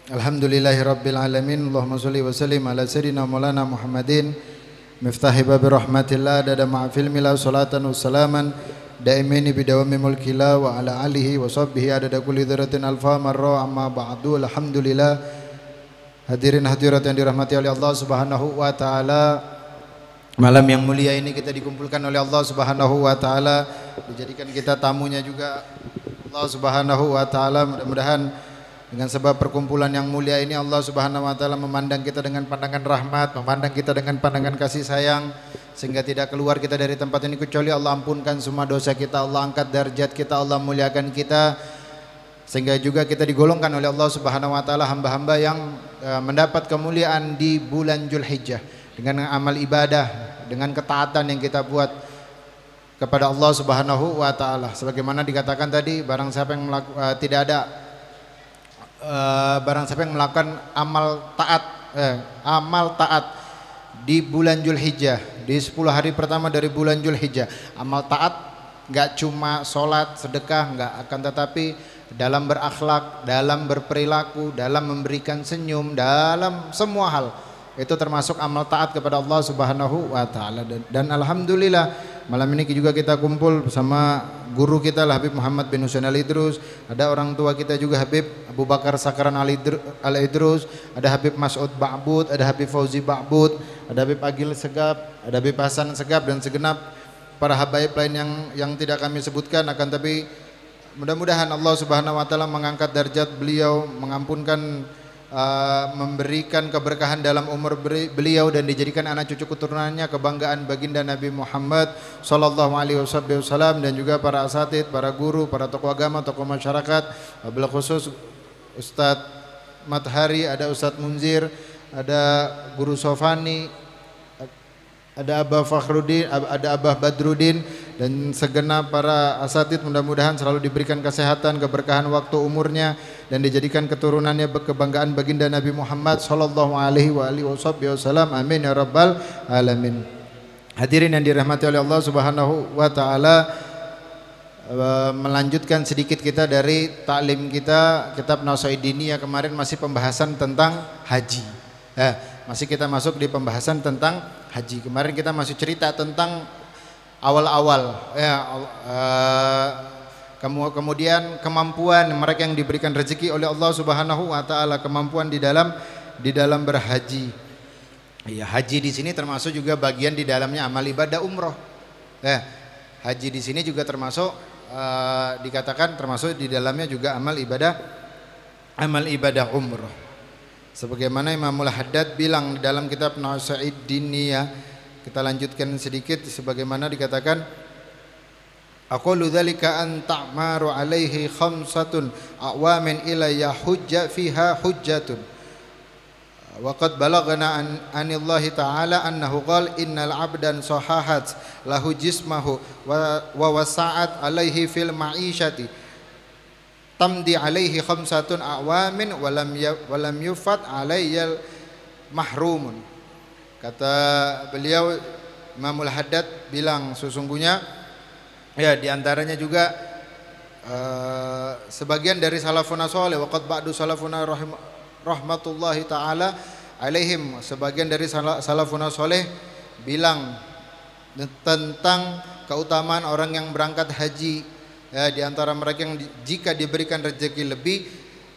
Alhamdulillahirabbil alamin. Allahumma shalli wa sallim ala sayyidina maulana Muhammadin miftahi babi rahmatillah dada ma'fil mila salatan wa salaman daimaini bidawami mulkila wa ala alihi wa sahbihi adada kulli dzarratin alfa marra amma ba'du. Alhamdulillah, hadirin hadirat yang dirahmati oleh Allah Subhanahu wa taala, malam yang mulia ini kita dikumpulkan oleh Allah Subhanahu wa taala, dijadikan kita tamunya juga Allah Subhanahu wa taala. Mudah-mudahan dengan sebab perkumpulan yang mulia ini Allah Subhanahu wa taala memandang kita dengan pandangan rahmat, memandang kita dengan pandangan kasih sayang, sehingga tidak keluar kita dari tempat ini kecuali Allah ampunkan semua dosa kita, Allah angkat derajat kita, Allah muliakan kita, sehingga juga kita digolongkan oleh Allah Subhanahu wa taala hamba-hamba yang mendapat kemuliaan di bulan Dzulhijjah dengan amal ibadah, dengan ketaatan yang kita buat kepada Allah Subhanahu wa taala. Sebagaimana dikatakan tadi, barang siapa yang melakukan amal taat di bulan Dzulhijjah, di 10 hari pertama dari bulan Dzulhijjah. Amal taat enggak cuma sholat, sedekah, enggak, akan tetapi dalam berakhlak, dalam berperilaku, dalam memberikan senyum, dalam semua hal itu termasuk amal taat kepada Allah Subhanahu wa taala. Dan alhamdulillah malam ini juga kita kumpul bersama guru kita Habib Muhammad bin Husain Al-Idrus, ada orang tua kita juga Habib Abu Bakar Sakran Al-Idrus, ada Habib Mas'ud Ba'bud, ada Habib Fauzi Ba'bud, ada Habib Agil Segap, ada Habib Hasan Segap, dan segenap para habaib lain yang tidak kami sebutkan. Akan tapi mudah-mudahan Allah Subhanahu wa taala mengangkat derajat beliau, mengampunkan, memberikan keberkahan dalam umur beliau, dan dijadikan anak cucu keturunannya kebanggaan baginda Nabi Muhammad sallallahu alaihi wasallam, dan juga para asatid, para guru, para tokoh agama, tokoh masyarakat, wabil khusus Ustadz Mathari, ada Ustadz Munzir, ada Guru Sofani, ada Abah Fakhruddin, ada Abah Badruddin, dan segenap para asatid mudah-mudahan selalu diberikan kesehatan, keberkahan waktu umurnya, dan dijadikan keturunannya kebanggaan baginda Nabi Muhammad sallallahu alaihi wasallam. Amin ya rabbal alamin. Hadirin yang dirahmati oleh Allah Subhanahu wa taala, melanjutkan sedikit kita dari taklim kita kitab Nasaidiniyah. Kemarin masih pembahasan tentang haji. Masih kita masuk di pembahasan tentang haji. Kemarin kita masih cerita tentang awal-awal kemudian kemampuan mereka yang diberikan rezeki oleh Allah Subhanahu wa taala, kemampuan di dalam berhaji. Ya, haji di sini termasuk juga bagian di dalamnya amal ibadah umroh. Haji di sini juga termasuk dikatakan termasuk di dalamnya juga amal ibadah umroh. Sebagaimana Imamul Haddad bilang di dalam kitab Nasaidiniyah, kita lanjutkan sedikit sebagaimana dikatakan, aqulu dzalika an ta'maru alaihi khamsatun awamin ila yahujja fiha hujjatun wa qad balagana anillahi ta'ala annahu qala innal 'abdan sahahat lahu jismahu wa wasa'at alaihi fil ma'ishati tamdi alaihi khamsatun awamin walam yufat alayyal mahrumun. Kata beliau Imamul Haddad bilang, sesungguhnya ya diantaranya juga sebagian dari salafuna soleh, waqad ba'du salafuna rahmatullahi ta'ala alaihim, sebagian dari salafuna soleh bilang tentang keutamaan orang yang berangkat haji. Ya, di antara mereka yang jika diberikan rezeki lebih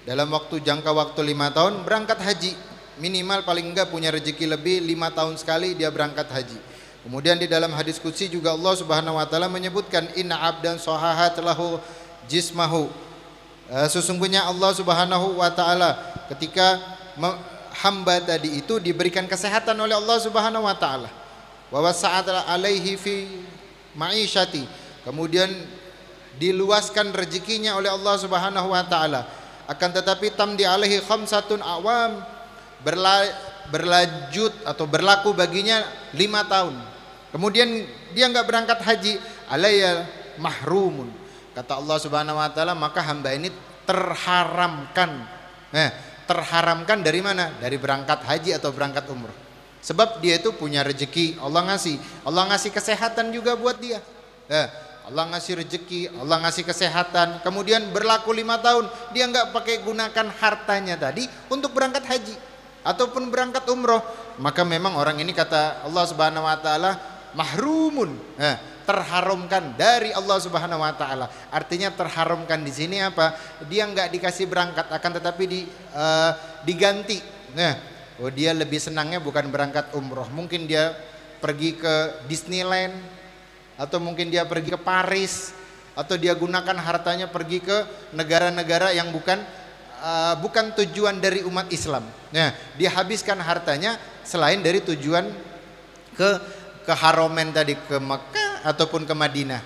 dalam jangka waktu 5 tahun berangkat haji, minimal paling enggak punya rezeki lebih 5 tahun sekali dia berangkat haji. Kemudian di dalam hadis qudsi juga Allah Subhanahu wa taala menyebutkan inna abdan sahahat lahu jismahu. Sesungguhnya Allah Subhanahu wa taala ketika hamba tadi itu diberikan kesehatan oleh Allah Subhanahu wa taala. Wa wasa'at alaihi fi ma'isyati. Kemudian diluaskan rezekinya oleh Allah Subhanahu wa taala. Akan tetapi tamdi alaihi khamsatun awam, berlanjut atau berlaku baginya 5 tahun. Kemudian dia enggak berangkat haji, alayya mahrumun. Kata Allah Subhanahu wa taala, maka hamba ini terharamkan. Terharamkan dari mana? Dari berangkat haji atau berangkat umroh. Sebab dia itu punya rezeki, Allah ngasih kesehatan juga buat dia. Allah ngasih rezeki, Allah ngasih kesehatan, kemudian berlaku 5 tahun dia nggak pakai gunakan hartanya tadi untuk berangkat haji ataupun berangkat umroh, maka memang orang ini kata Allah Subhanahu wa taala mahrumun, terharamkan dari Allah Subhanahu wa taala. Artinya terharamkan di sini apa? Dia nggak dikasih berangkat, akan tetapi diganti. Oh dia lebih senangnya bukan berangkat umroh, mungkin dia pergi ke Disneyland, atau mungkin dia pergi ke Paris, atau dia gunakan hartanya pergi ke negara-negara yang bukan tujuan dari umat Islam. Dia habiskan hartanya selain dari tujuan ke Haromen tadi, ke Mekah ataupun ke Madinah.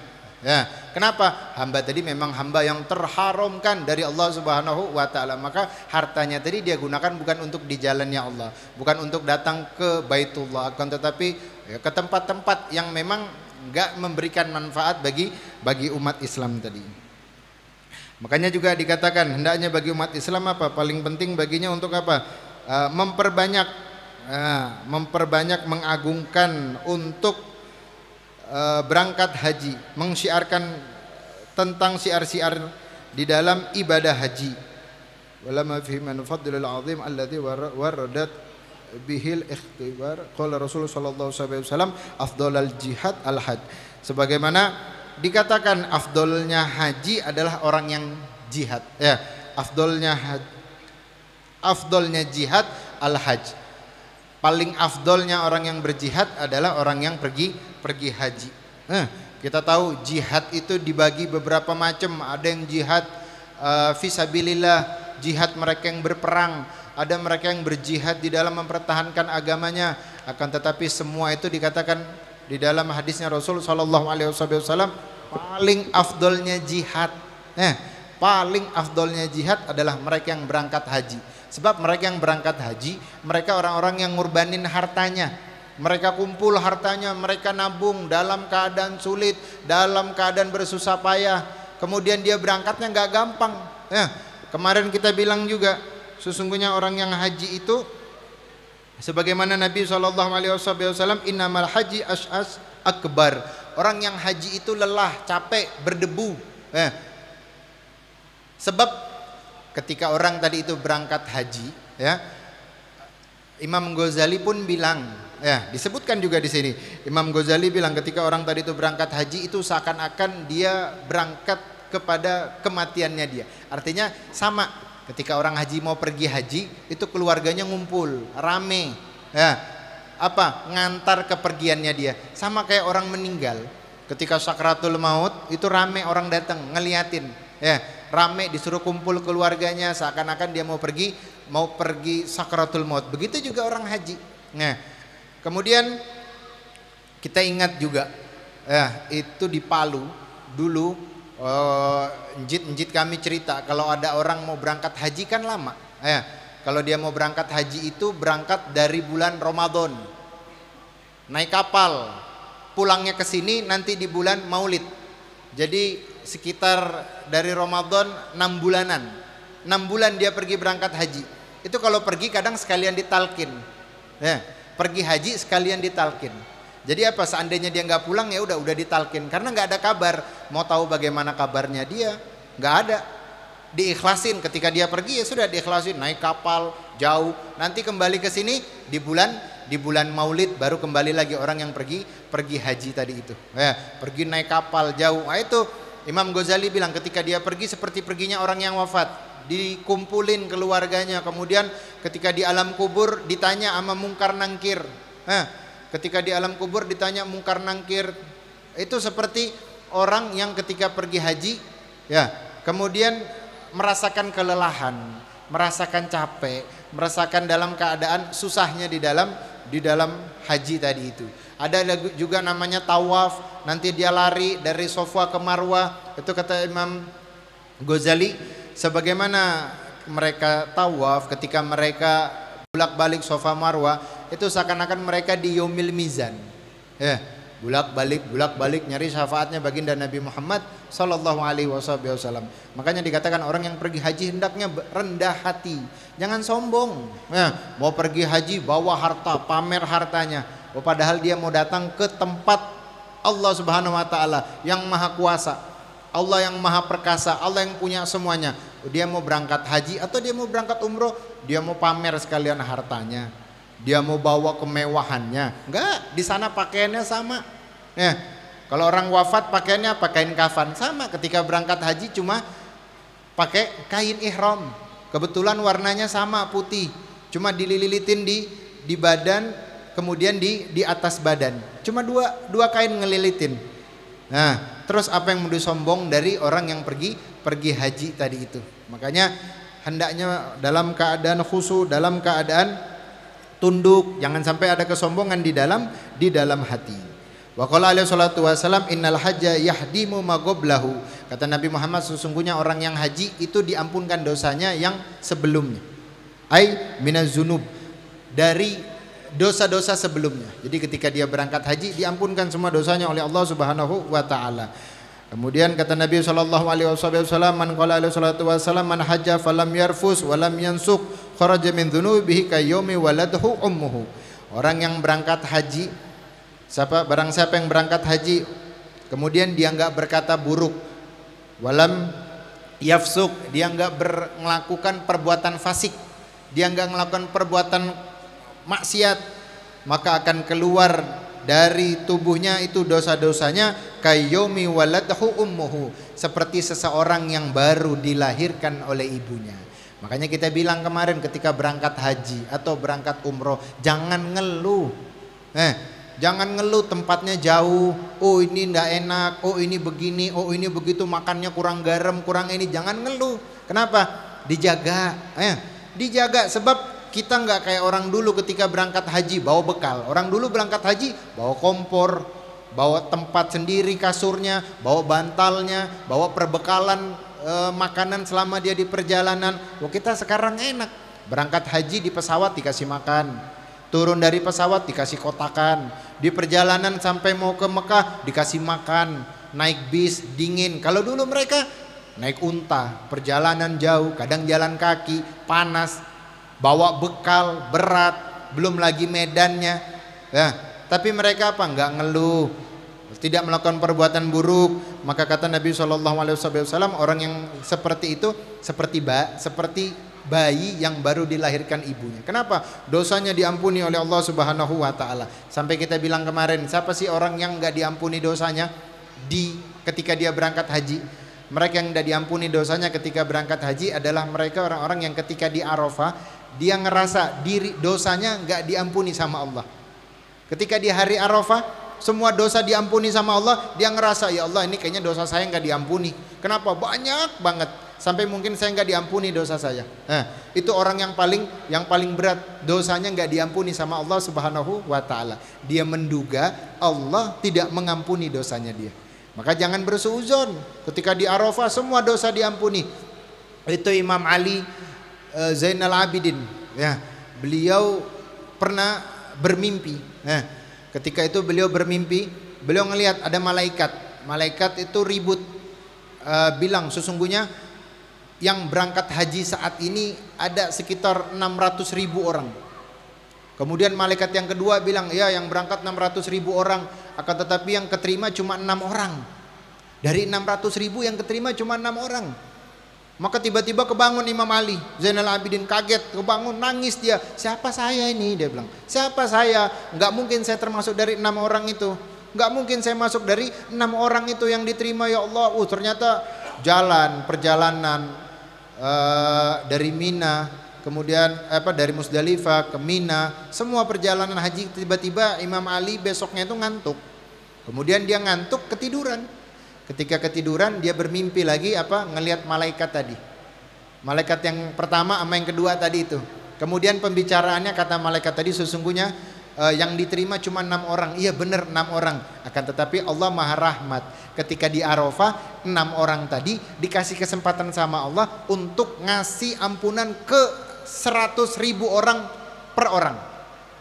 Kenapa? Hamba tadi memang hamba yang terharamkan dari Allah Subhanahu wa taala, maka hartanya tadi dia gunakan bukan untuk di jalannya Allah, bukan untuk datang ke Baitullah, akan tetapi ke tempat-tempat yang memang enggak memberikan manfaat bagi umat Islam tadi. Makanya juga dikatakan hendaknya bagi umat Islam apa? Paling penting baginya untuk apa? Memperbanyak mengagungkan untuk berangkat haji, mensyiarkan tentang syiar-syiar di dalam ibadah haji. Walama fi man fadlil azim alladhi waradat bihil ikhtibar qala Rasulullah sallallahu alaihi wasallam afdalul jihad al hajj, sebagaimana dikatakan afdolnya haji adalah orang yang jihad, afdolnya jihad al hajj, paling afdolnya orang yang berjihad adalah orang yang pergi haji. Kita tahu jihad itu dibagi beberapa macam, ada yang jihad fisabilillah, jihad mereka yang berperang, ada mereka yang berjihad di dalam mempertahankan agamanya. Akan tetapi semua itu dikatakan di dalam hadisnya Rasul sallallahu alaihi wasallam paling afdolnya jihad. Paling afdolnya jihad adalah mereka yang berangkat haji. Sebab mereka yang berangkat haji, mereka orang-orang yang ngurbanin hartanya. Mereka kumpul hartanya, mereka nabung dalam keadaan sulit, dalam keadaan bersusah payah. Kemudian dia berangkatnya nggak gampang. Kemarin kita bilang juga, sesungguhnya orang yang haji itu sebagaimana Nabi SAW, innamal haji ash'as akbar. Orang yang haji itu lelah, capek, berdebu. Sebab ketika orang tadi itu berangkat haji, Imam Ghazali pun bilang, disebutkan juga di sini, Imam Ghazali bilang ketika orang tadi itu berangkat haji itu seakan-akan dia berangkat kepada kematiannya dia. Artinya sama, ketika orang haji mau pergi haji itu keluarganya ngumpul rame, ngantar kepergiannya dia. Sama kayak orang meninggal, ketika sakratul maut itu rame orang datang ngeliatin, rame disuruh kumpul keluarganya seakan-akan dia mau pergi sakratul maut. Begitu juga orang haji. Kemudian kita ingat juga, itu di Palu dulu, njit kami cerita kalau ada orang mau berangkat haji kan lama. Kalau dia mau berangkat haji itu berangkat dari bulan Ramadan, naik kapal, pulangnya ke sini nanti di bulan Maulid. Jadi sekitar dari Ramadan 6 bulanan, 6 bulan dia pergi berangkat haji. Itu kalau pergi kadang sekalian ditalkin, pergi haji sekalian ditalkin. Jadi apa, seandainya dia nggak pulang ya udah ditalkin, karena nggak ada kabar. Mau tahu bagaimana kabarnya dia, nggak ada. Diikhlasin ketika dia pergi ya sudah diikhlasin, naik kapal jauh, nanti kembali ke sini di bulan Maulid baru kembali lagi orang yang pergi haji tadi itu. Pergi naik kapal jauh. Nah, itu Imam Ghazali bilang ketika dia pergi seperti perginya orang yang wafat, dikumpulin keluarganya, kemudian ketika di alam kubur ditanya sama mungkar nangkir. Ketika di alam kubur ditanya mungkar nangkir, itu seperti orang yang ketika pergi haji, kemudian merasakan kelelahan, merasakan capek, merasakan dalam keadaan susahnya di dalam haji tadi itu. Ada juga namanya tawaf, nanti dia lari dari Safa ke Marwah. Itu kata Imam Ghazali, sebagaimana mereka tawaf ketika mereka bolak-balik Safa Marwah, itu seakan-akan mereka di Yaumil Mizan. Bolak-balik nyari syafaatnya baginda Nabi Muhammad sallallahu alaihi wasallam. Makanya dikatakan orang yang pergi haji hendaknya rendah hati, jangan sombong. Mau pergi haji bawa harta, pamer hartanya, padahal dia mau datang ke tempat Allah Subhanahu wa taala yang maha kuasa, Allah yang maha perkasa, Allah yang punya semuanya. Dia mau berangkat haji atau dia mau berangkat umroh, dia mau pamer sekalian hartanya, dia mau bawa kemewahannya. Enggak, di sana pakaiannya sama. Nah, kalau orang wafat pakaiannya kain kafan, sama. Ketika berangkat haji cuma pakai kain ihram. Kebetulan warnanya sama, putih. Cuma dililitin di badan, kemudian di atas badan. Cuma dua kain ngelilitin. Nah, terus apa yang mau disombong dari orang yang pergi haji tadi itu? Makanya hendaknya dalam keadaan khusyuk, dalam keadaan tunduk, jangan sampai ada kesombongan di dalam hati. Wa qala alaihi salatu wasalam innal hajja yahdimu ma qablahu. Kata Nabi Muhammad, sesungguhnya orang yang haji itu diampunkan dosanya yang sebelumnya. Ai minaz zunub, dari dosa-dosa sebelumnya. Jadi ketika dia berangkat haji diampunkan semua dosanya oleh Allah Subhanahu wa taala. Kemudian kata Nabi sallallahu alaihi wasallam, man qala alaihi salatu wasallam man hajja falam yarfus wa lam yansuk kharaja min dzunubihi kayaumi waladhu ummuhu. Orang yang berangkat haji, barang siapa yang berangkat haji kemudian dia enggak berkata buruk, walam yafsuk, dia enggak melakukan perbuatan fasik, dia enggak melakukan perbuatan maksiat, maka akan keluar dari tubuhnya itu dosa-dosanya kayomi waladhu ummuhu, seperti seseorang yang baru dilahirkan oleh ibunya. Makanya kita bilang kemarin ketika berangkat haji atau berangkat umroh, jangan ngeluh. Jangan ngeluh tempatnya jauh, oh ini ndak enak, oh ini begini, oh ini begitu, makannya kurang garam, kurang ini. Jangan ngeluh. Kenapa? Dijaga. Dijaga, sebab kita nggak kayak orang dulu ketika berangkat haji bawa bekal. Orang dulu berangkat haji bawa kompor, bawa tempat sendiri kasurnya, bawa bantalnya, bawa perbekalan makanan selama dia di perjalanan. Kita sekarang enak, berangkat haji di pesawat dikasih makan, turun dari pesawat dikasih kotakan, di perjalanan sampai mau ke Mekah dikasih makan, naik bis dingin. Kalau dulu mereka naik unta, perjalanan jauh, kadang jalan kaki, panas, bawa bekal berat, belum lagi medannya. Tapi mereka apa? Enggak ngeluh, tidak melakukan perbuatan buruk. Maka kata Nabi SAW, orang yang seperti itu seperti bayi yang baru dilahirkan ibunya. Kenapa? Dosanya diampuni oleh Allah Subhanahu wa taala. Sampai kita bilang kemarin, siapa sih orang yang enggak diampuni dosanya ketika dia berangkat haji? Mereka yang tidak diampuni dosanya ketika berangkat haji adalah mereka orang-orang yang ketika di Arafah dia ngerasa diri dosanya nggak diampuni sama Allah. Ketika di hari Arafah semua dosa diampuni sama Allah, dia ngerasa ya Allah ini kayaknya dosa saya nggak diampuni. Kenapa? Banyak banget sampai mungkin saya nggak diampuni dosa saya. Itu orang yang paling berat, dosanya nggak diampuni sama Allah Subhanahu wa taala. Dia menduga Allah tidak mengampuni dosanya dia. Maka jangan bersuuzon ketika di Arafah semua dosa diampuni. Itu Imam Ali Zainal Abidin, beliau pernah bermimpi. Ketika itu beliau bermimpi, beliau ngelihat ada malaikat itu ribut, bilang sesungguhnya yang berangkat haji saat ini ada sekitar 600.000 orang. Kemudian malaikat yang kedua bilang, ya yang berangkat 600.000 orang, akan tetapi yang keterima cuma 6 orang. Dari 600.000 yang keterima cuma 6 orang. Maka tiba-tiba kebangun Imam Ali Zainal Abidin, kaget, kebangun, nangis dia. Siapa saya ini? Dia bilang, siapa saya? Enggak mungkin saya termasuk dari 6 orang itu. Enggak mungkin saya masuk dari 6 orang itu yang diterima ya Allah. Ternyata perjalanan dari Mina, kemudian dari Musdalifah ke Mina, semua perjalanan haji. Tiba-tiba Imam Ali besoknya itu ngantuk. Kemudian dia ngantuk, ketiduran. Ketika ketiduran dia bermimpi lagi ngelihat malaikat tadi. Malaikat yang pertama sama yang kedua tadi itu. Kemudian pembicaraannya kata malaikat tadi sesungguhnya yang diterima cuma 6 orang. Iya benar 6 orang. Akan tetapi Allah Maha Rahmat. Ketika di Arafah 6 orang tadi dikasih kesempatan sama Allah untuk ngasih ampunan ke 100.000 orang per orang.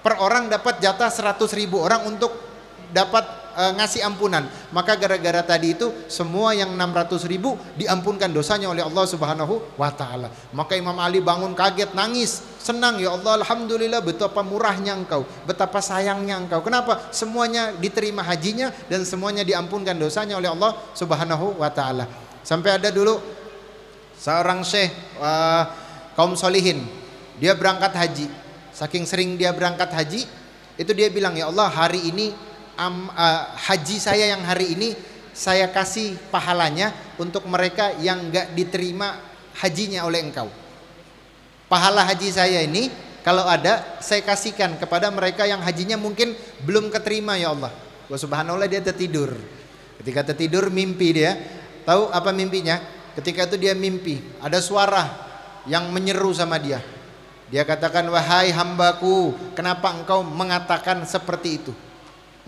Per orang dapat jatah 100.000 orang untuk dapat ngasih ampunan. Maka gara-gara tadi itu semua yang 600.000 diampunkan dosanya oleh Allah Subhanahu wa taala. Maka Imam Ali bangun kaget, nangis, senang, ya Allah, alhamdulillah, betapa murahnya Engkau, betapa sayangnya Engkau. Kenapa? Semuanya diterima hajinya dan semuanya diampunkan dosanya oleh Allah Subhanahu wa taala. Sampai ada dulu seorang syekh kaum solihin, dia berangkat haji. Saking sering dia berangkat haji, itu dia bilang, ya Allah, hari ini haji saya yang hari ini saya kasih pahalanya untuk mereka yang enggak diterima hajinya oleh Engkau. Pahala haji saya ini kalau ada saya kasihkan kepada mereka yang hajinya mungkin belum keterima, ya Allah. Wah, subhanallah, dia tertidur. Ketika tertidur mimpi dia. Tahu apa mimpinya? Ketika itu dia mimpi ada suara yang menyeru sama dia. Dia katakan, wahai hambaku, kenapa engkau mengatakan seperti itu?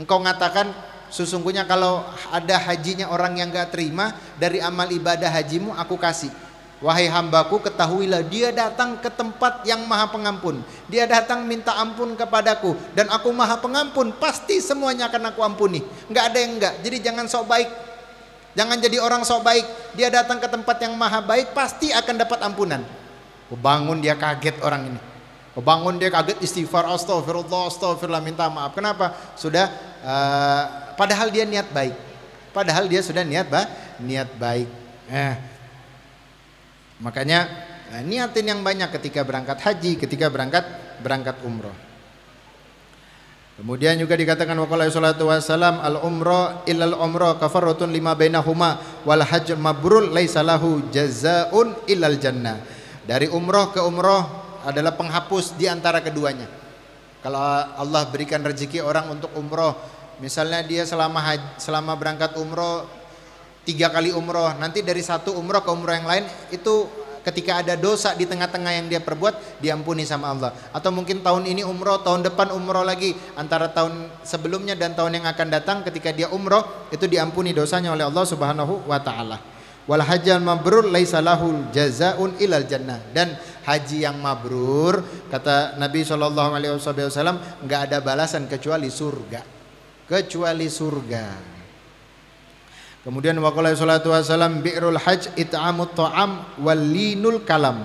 Engkau mengatakan sesungguhnya kalau ada hajinya orang yang gak terima dari amal ibadah hajimu aku kasih. Wahai hambaku, ketahuilah dia datang ke tempat yang maha pengampun. Dia datang minta ampun kepadaku dan aku maha pengampun, pasti semuanya akan aku ampuni. Gak ada yang enggak. Jadi jangan sok baik, jangan jadi orang sok baik. Dia datang ke tempat yang maha baik, pasti akan dapat ampunan. Bangun dia kaget orang ini. Bangun dia kaget, istighfar, astagfirullah, astagfirullah, minta maaf. Kenapa? Sudah padahal dia niat baik. Padahal dia sudah niat baik. Makanya niatin yang banyak ketika berangkat haji, ketika berangkat umroh. Kemudian juga dikatakan waqala sallallahu wasallam al umrah illal umrah kafaratun lima bainahuma wal hajj mabrur laisa lahu jazaun illal jannah. Dari umroh ke umroh adalah penghapus di antara keduanya. Kalau Allah berikan rezeki orang untuk umroh, misalnya dia selama berangkat umroh 3 kali umroh, nanti dari satu umroh ke umroh yang lain itu ketika ada dosa di tengah-tengah yang dia perbuat diampuni sama Allah. Atau mungkin tahun ini umroh, tahun depan umroh lagi, antara tahun sebelumnya dan tahun yang akan datang ketika dia umroh itu diampuni dosanya oleh Allah Subhanahu wa taala. Wal hajjal mabrur laisa lahul jazaun ilal jannah. Dan haji yang mabrur, kata Nabi sallallahu alaihi wasallam, enggak ada balasan kecuali surga. Kecuali surga. Kemudian waqala sallallahu alaihi wasallam bi'rul hajj it'amut ta'am wal linul kalam.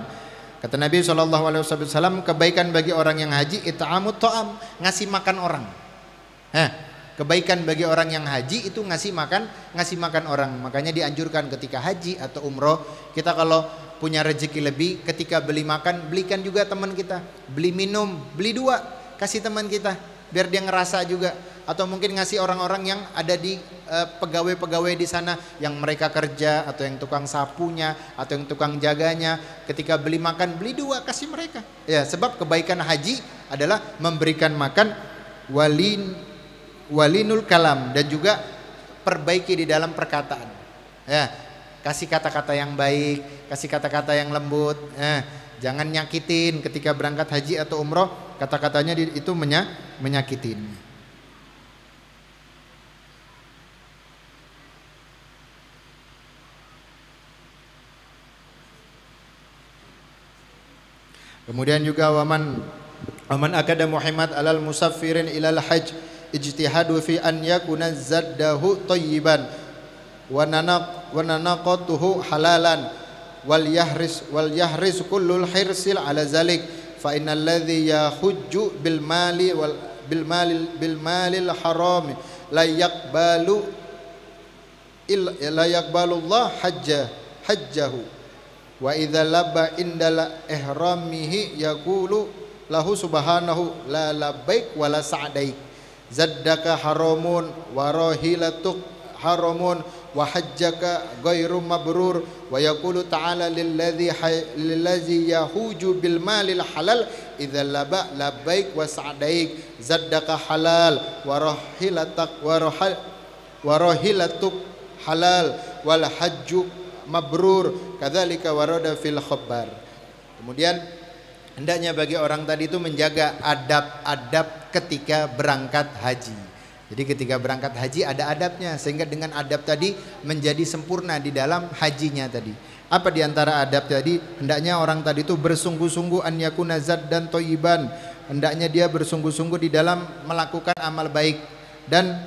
Kata Nabi sallallahu alaihi wasallam, kebaikan bagi orang yang haji it'amut ta'am, ngasih makan orang. Kebaikan bagi orang yang haji itu ngasih makan orang. Makanya dianjurkan ketika haji atau umroh, kita kalau punya rezeki lebih, ketika beli makan, belikan juga teman kita. Beli minum, beli 2, kasih teman kita biar dia ngerasa juga. Atau mungkin ngasih orang-orang yang ada di pegawai-pegawai di sana yang mereka kerja, atau yang tukang sapunya, atau yang tukang jaganya. Ketika beli makan, beli 2, kasih mereka. Ya, sebab kebaikan haji adalah memberikan makan, walinul kalam, dan juga perbaiki di dalam perkataan. Ya, kasih kata-kata yang baik, kasih kata-kata yang lembut. Jangan nyakitin ketika berangkat haji atau umroh, kata-katanya itu menyakitin. Kemudian juga waman akada Muhammad alal musaffirin ilal hajj ijtihadu fi an yakuna zaddahu thayyiban wa nanaqatuhu halalan wal yahris kullul hirsil ala zalik fa innal ladzi yahujju bil malil haram la yaqbalu Allah hajjahu wa idza labba indal ihramihi yaqulu lahu subhanahu la labbaik wa la sa'daik zaddaka haramun wa rahilatuk haramun wa hajjaka ghairu mabrur wa yaqulu ta'ala lillazi yahuju bil malil halal idza labba labbaik wa sa'daik zaddaka halal wa rahilatuk halal wal hajju mabrur kadzalika warada fil khabar. Kemudian hendaknya bagi orang tadi itu menjaga adab-adab ketika berangkat haji. Jadi ketika berangkat haji ada adabnya, sehingga dengan adab tadi menjadi sempurna di dalam hajinya tadi. Apa di antara adab tadi? Hendaknya orang tadi itu bersungguh-sungguh an yakuna zaddan thayyiban. Hendaknya dia bersungguh-sungguh di dalam melakukan amal baik, dan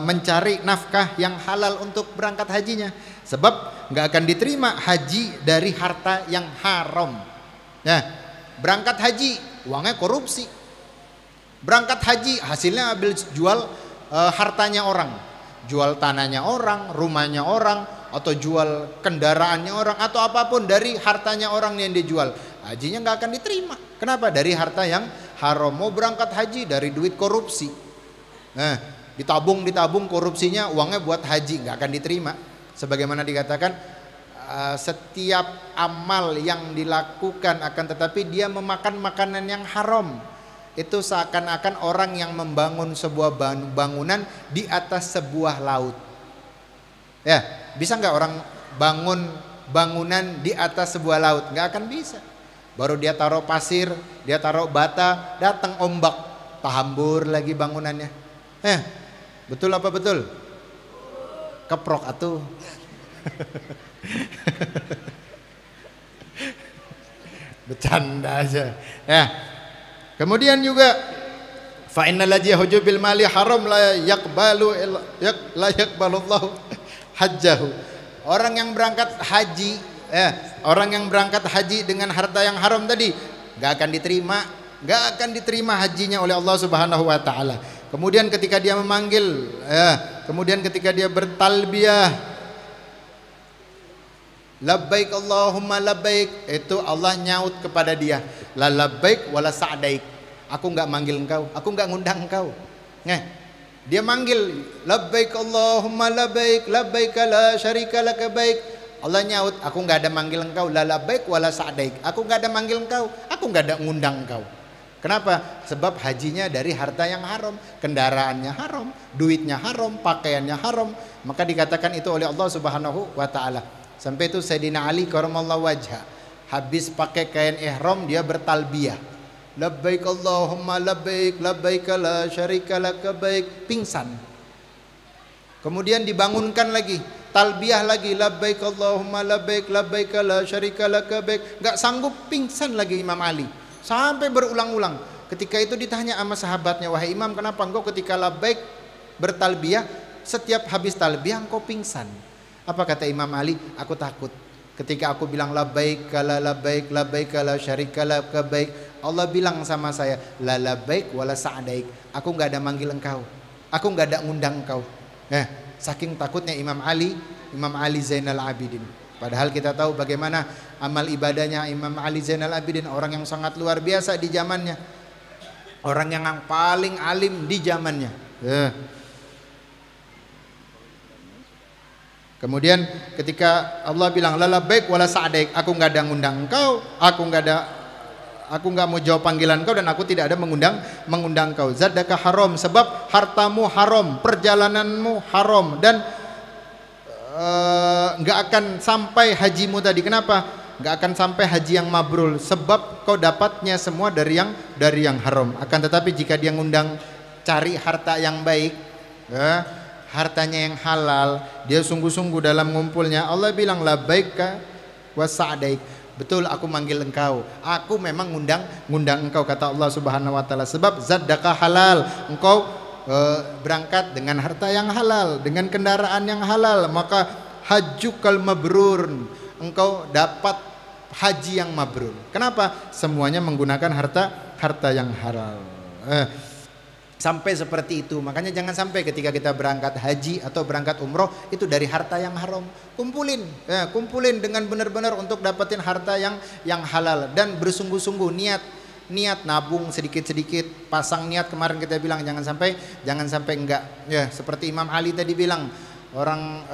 mencari nafkah yang halal untuk berangkat hajinya. Sebab nggak akan diterima haji dari harta yang haram. Nah, berangkat haji uangnya korupsi. Berangkat haji hasilnya ambil jual hartanya orang, jual tanahnya orang, rumahnya orang, atau jual kendaraannya orang, atau apapun dari hartanya orang yang dijual. Hajinya nggak akan diterima. Kenapa? Dari harta yang haram. Mau berangkat haji dari duit korupsi. Nah, ditabung korupsinya, uangnya buat haji, nggak akan diterima. Sebagaimana dikatakan setiap amal yang dilakukan akan tetapi dia memakan makanan yang haram, itu seakan-akan orang yang membangun sebuah bangunan di atas sebuah laut. Ya, bisa nggak orang bangun bangunan di atas sebuah laut? Nggak akan bisa. Baru dia taruh pasir, dia taruh bata, datang ombak, tahambur lagi bangunannya. Betul apa betul? Keprok atuh. Bercanda aja. Ya. Kemudian juga fa innal ladzi yahujju bil mali haram la yaqbalullahu hajjahu. Orang yang berangkat haji, orang yang berangkat haji dengan harta yang haram tadi enggak akan diterima hajinya oleh Allah Subhanahu wa taala. Kemudian ketika dia memanggil, kemudian ketika dia bertalbiyah, labbaik Allahumma labbaik, itu Allah nyaut kepada dia, la labbaik wala sa'daik. Aku enggak manggil engkau, aku enggak ngundang engkau. Dia manggil labbaik Allahumma labbaik, labbaik la syarika lak baik. Allah nyaut, aku enggak ada manggil engkau, la labbaik wala sa'daik. Aku enggak ada manggil engkau, aku enggak ada ngundang engkau. Kenapa? Sebab hajinya dari harta yang haram, kendaraannya haram, duitnya haram, pakaiannya haram. Maka dikatakan itu oleh Allah Subhanahu wa taala. Sampai itu Sayyidina Ali karramallahu wajha, habis pakai kain ihram dia bertalbiyah, labbaik Allahumma labbaik, labbaik la syarika lak baik, pingsan. Kemudian dibangunkan lagi, talbiyah lagi, labbaik Allahumma labbaik, labbaik la syarika lak baik. Enggak sanggup, pingsan lagi Imam Ali. Sampai berulang-ulang. Ketika itu ditanya sama sahabatnya, wahai Imam, kenapa engkau ketika labbaik bertalbiyah, setiap habis talbiyah engkau pingsan? Apa kata Imam Ali? Aku takut ketika aku bilang labbaik la labbaik, labbaik la syarika lak baik, Allah bilang sama saya, la labbaik wala sa'daik. Aku enggak ada manggil engkau, aku enggak ada ngundang engkau. Saking takutnya Imam Ali Zainal Abidin. Padahal kita tahu bagaimana amal ibadahnya Imam Ali Zainal Abidin, orang yang sangat luar biasa di zamannya, orang yang paling alim di zamannya. Kemudian ketika Allah bilang la labbaik wala sa'daik, aku enggak ada ngundang engkau, aku enggak mau jawab panggilan engkau, dan aku tidak ada mengundang engkau. Zadaka haram, sebab hartamu haram, perjalananmu haram, dan enggak akan sampai hajimu tadi. Kenapa? Enggak akan sampai haji yang mabrur, sebab kau dapatnya semua dari yang haram. Akan tetapi jika dia ngundang cari harta yang baik, hartanya yang halal, dia sungguh-sungguh dalam ngumpulnya, Allah bilang labbaika wa sa'daik. Betul, aku manggil engkau, aku memang ngundang engkau, kata Allah Subhanahu wa taala. Sebab zadaka halal, engkau berangkat dengan harta yang halal, dengan kendaraan yang halal, maka hajjukal mabrur, engkau dapat haji yang mabrur. Kenapa? Semuanya menggunakan harta yang halal. Sampai seperti itu. Makanya jangan sampai ketika kita berangkat haji atau berangkat umroh itu dari harta yang haram. Kumpulin dengan benar-benar untuk dapetin harta yang halal, dan bersungguh-sungguh niat nabung sedikit-sedikit, pasang niat. Kemarin kita bilang jangan sampai enggak. Ya, seperti Imam Ali tadi bilang, orang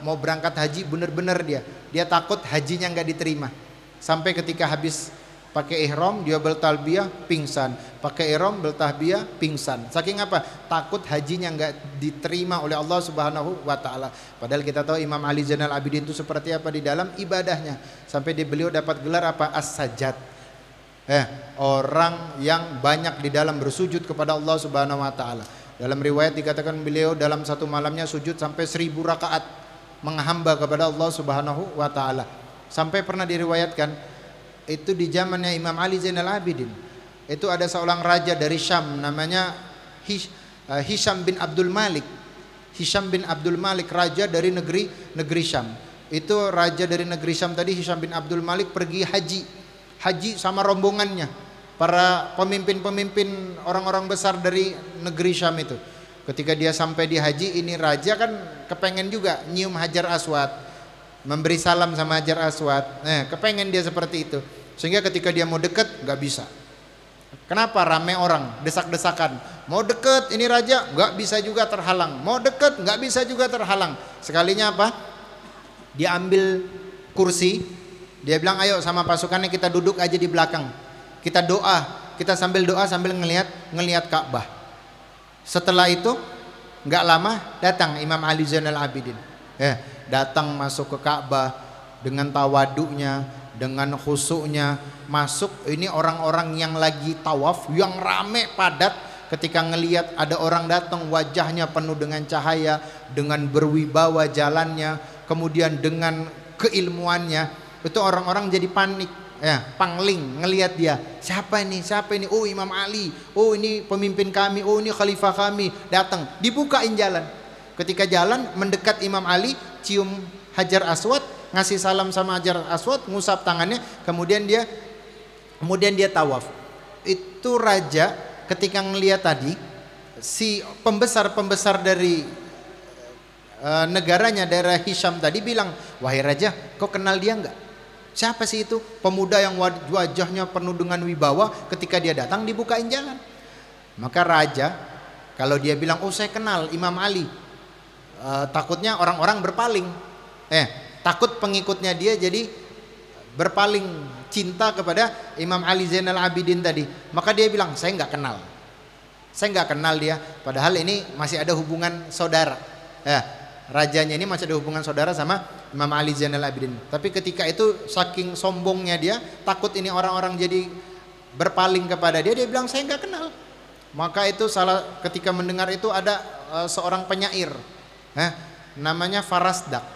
mau berangkat haji benar-benar dia takut hajinya enggak diterima. Sampai ketika habis pakai ihram dia bertalbiyah pingsan, pakai ihram bertalbiyah pingsan. Saking apa? Takut hajinya enggak diterima oleh Allah Subhanahu wa taala. Padahal kita tahu Imam Ali Zainal Abidin itu seperti apa di dalam ibadahnya. Sampai beliau dapat gelar apa? As-Sajjad. Orang yang banyak di dalam bersujud kepada Allah Subhanahu wa taala. Dalam riwayat dikatakan beliau dalam satu malamnya sujud sampai 1000 rakaat menghamba kepada Allah Subhanahu wa taala. Sampai pernah diriwayatkan itu di zamannya Imam Ali Zainal Abidin, itu ada seorang raja dari Syam namanya Hisham bin Abdul Malik. Hisham bin Abdul Malik, raja dari negeri Syam. Itu raja dari negeri Syam tadi, Hisham bin Abdul Malik pergi haji sama rombongannya, para pemimpin-pemimpin orang-orang besar dari negeri Syam itu. Ketika dia sampai di haji, ini raja kan kepengen juga nyium Hajar Aswad, memberi salam sama Hajar Aswad. Kepengen dia seperti itu, sehingga ketika dia mau deket nggak bisa. Kenapa? Rame orang, desak-desakan. Mau deket ini raja, nggak bisa juga terhalang. Mau deket, nggak bisa juga terhalang. Sekalinya apa? Dia ambil kursi, dia bilang, ayo sama pasukannya kita duduk aja di belakang. Kita doa, kita sambil doa sambil ngelihat Ka'bah. Setelah itu, nggak lama datang Imam Ali Zainal Abidin. Datang masuk ke Ka'bah dengan tawaduknya, dengan khusyuknya masuk. Ini orang-orang yang lagi tawaf, yang rame padat. Ketika ngelihat ada orang datang, wajahnya penuh dengan cahaya, dengan berwibawa jalannya, kemudian dengan keilmuannya, itu orang-orang jadi panik, pangling ngelihat dia. Siapa ini? Siapa ini? Oh, Imam Ali. Oh, ini pemimpin kami. Oh, ini khalifah kami. Datang, dibukain jalan. Ketika jalan mendekat Imam Ali, cium Hajar Aswad, ngasih salam sama Hajar Aswad, ngusap tangannya, kemudian dia tawaf. Itu raja ketika ngelihat tadi, si pembesar dari negaranya, daerah Hisham tadi bilang, wahai raja, kau kenal dia enggak? Siapa sih itu pemuda yang wajahnya penuh dengan wibawa? Ketika dia datang dibukain jalan. Maka raja kalau dia bilang, oh saya kenal Imam Ali, takutnya orang-orang berpaling, takut pengikutnya dia jadi berpaling cinta kepada Imam Ali Zainal Abidin tadi. Maka dia bilang, saya nggak kenal dia, padahal ini masih ada hubungan saudara. Rajanya ini masih ada hubungan saudara sama Imam Ali Zainal Abidin. Tapi ketika itu saking sombongnya dia, takut ini orang-orang jadi berpaling kepada dia, dia bilang saya nggak kenal. Maka itu ketika mendengar itu ada seorang penyair, namanya Farasdak.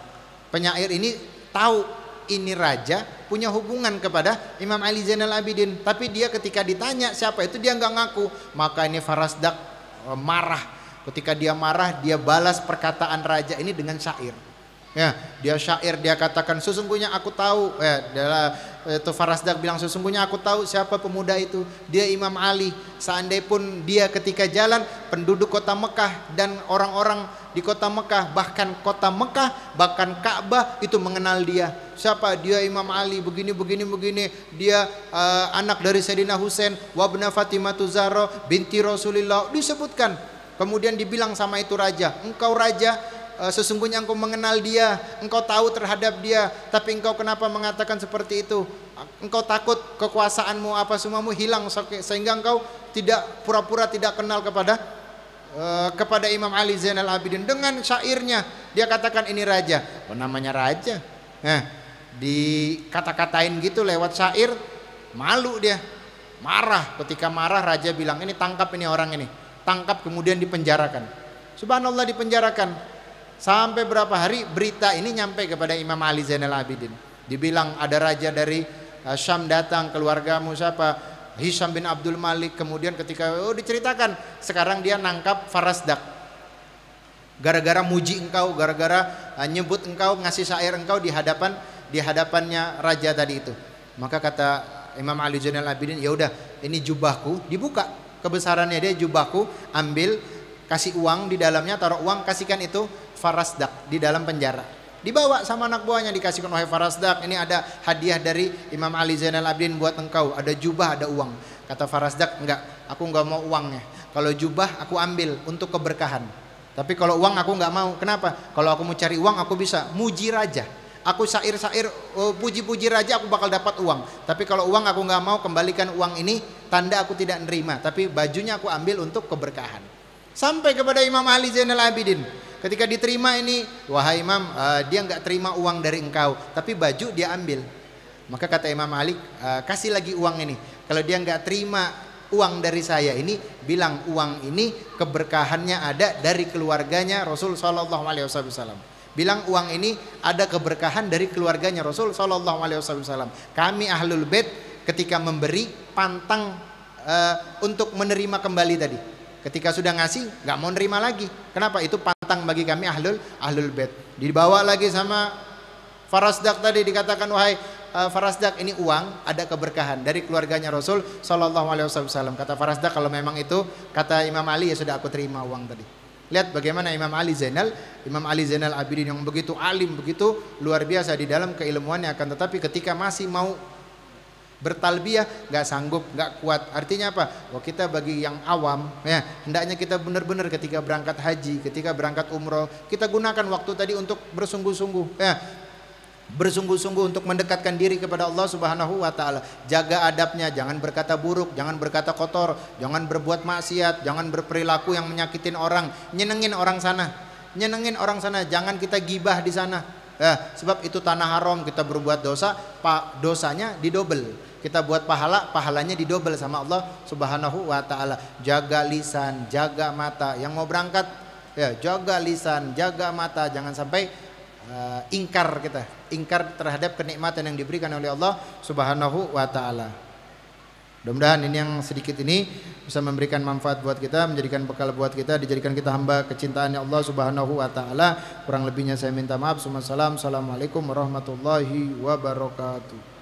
Penyair ini tahu ini raja punya hubungan kepada Imam Ali Zainal Abidin, tapi dia ketika ditanya siapa itu dia nggak ngaku. Maka ini Farasdak marah. Ketika dia marah, dia balas perkataan raja ini dengan syair. Dia syair, dia katakan, sesungguhnya aku tahu. Itu Farasdak bilang, sesungguhnya aku tahu siapa pemuda itu. Dia Imam Ali. Seandainya pun dia ketika jalan, penduduk kota Mekah dan orang-orang di kota Mekah, bahkan kota Mekah, bahkan Ka'bah itu mengenal dia. Siapa? Dia Imam Ali, begini. Dia anak dari Sayyidina Husain, wabna Fatimatu Zahra binti Rasulillah, disebutkan. Kemudian dibilang sama itu raja, engkau raja, sesungguhnya engkau mengenal dia, engkau tahu terhadap dia, tapi engkau kenapa mengatakan seperti itu? Engkau takut kekuasaanmu apa semuamu hilang, sehingga engkau tidak pura-pura tidak kenal kepada Imam Ali Zainal Abidin. Dengan syairnya dia katakan ini raja. Namanya raja, dikata-katain gitu lewat syair, malu dia, marah. Ketika marah raja bilang, ini tangkap ini orang ini. Tangkap, kemudian dipenjarakan. Subhanallah, dipenjarakan. Sampai berapa hari berita ini nyampe kepada Imam Ali Zainal Abidin. Dibilang ada raja dari Syam datang, keluargamu siapa? Hisham bin Abdul Malik. Kemudian ketika diceritakan, sekarang dia nangkap Farasdak. Gara-gara muji engkau, gara-gara nyebut engkau, ngasih syair engkau di hadapannya raja tadi itu. Maka kata Imam Ali Zainal Abidin, ya udah, ini jubahku, dibuka kebesarannya dia, jubahku, ambil, kasih uang di dalamnya, taruh uang, kasihkan itu Farasdak di dalam penjara. Dibawa sama anak buahnya, dikasihkan, wahai Farasdak, ini ada hadiah dari Imam Ali Zainal Abidin buat engkau, ada jubah, ada uang. Kata Farasdak, enggak, aku enggak mau uangnya. Kalau jubah aku ambil untuk keberkahan, tapi kalau uang aku enggak mau. Kenapa? Kalau aku mau cari uang, aku bisa muji raja, aku syair-syair puji-puji raja, aku bakal dapat uang. Tapi kalau uang aku nggak mau, kembalikan uang ini, tanda aku tidak nerima. Tapi bajunya aku ambil untuk keberkahan. Sampai kepada Imam Ali Zainal Abidin. Ketika diterima ini, wahai Imam, dia nggak terima uang dari engkau, tapi baju dia ambil. Maka kata Imam Ali, kasih lagi uang ini. Kalau dia nggak terima uang dari saya ini, bilang uang ini keberkahannya ada dari keluarganya Rasul Shallallahu Alaihi Wasallam. Bilang uang ini ada keberkahan dari keluarganya Rasul Shallallahu Alaihi Wasallam. Kami Ahlul Bait ketika memberi pantang untuk menerima kembali tadi. Ketika sudah ngasih nggak mau nerima lagi. Kenapa? Itu pantang bagi kami ahlul bait. Dibawa lagi sama Farasdak tadi, dikatakan wahai Farasdak, ini uang ada keberkahan dari keluarganya Rasul Shallallahu Alaihi Wasallam. Kata Farasdak, kalau memang itu kata Imam Ali, ya sudah aku terima uang tadi. Lihat bagaimana Imam Ali Zainal Abidin yang begitu alim, begitu luar biasa di dalam keilmuannya, akan tetapi ketika masih mau bertalbiyah nggak sanggup, nggak kuat. Artinya apa? Wah, kita bagi yang awam ya, hendaknya kita benar-benar ketika berangkat haji, ketika berangkat umroh, kita gunakan waktu tadi untuk bersungguh-sungguh ya, bersungguh-sungguh untuk mendekatkan diri kepada Allah Subhanahu wa taala. Jaga adabnya, jangan berkata buruk, jangan berkata kotor, jangan berbuat maksiat, jangan berperilaku yang menyakitin orang, nyenengin orang sana, jangan kita gibah di sana. Sebab itu tanah haram, kita berbuat dosa, dosanya didobel. Kita buat pahalanya didobel sama Allah Subhanahu wa taala. Jaga lisan, jaga mata. Yang mau berangkat ya jaga lisan, jaga mata, jangan sampai ingkar terhadap kenikmatan yang diberikan oleh Allah Subhanahu wa taala. Mudah-mudahan ini yang sedikit ini bisa memberikan manfaat buat kita, menjadikan bekal buat kita, dijadikan kita hamba kecintaannya Allah Subhanahu wa taala. Kurang lebihnya saya minta maaf. Assalamualaikum warahmatullahi wabarakatuh.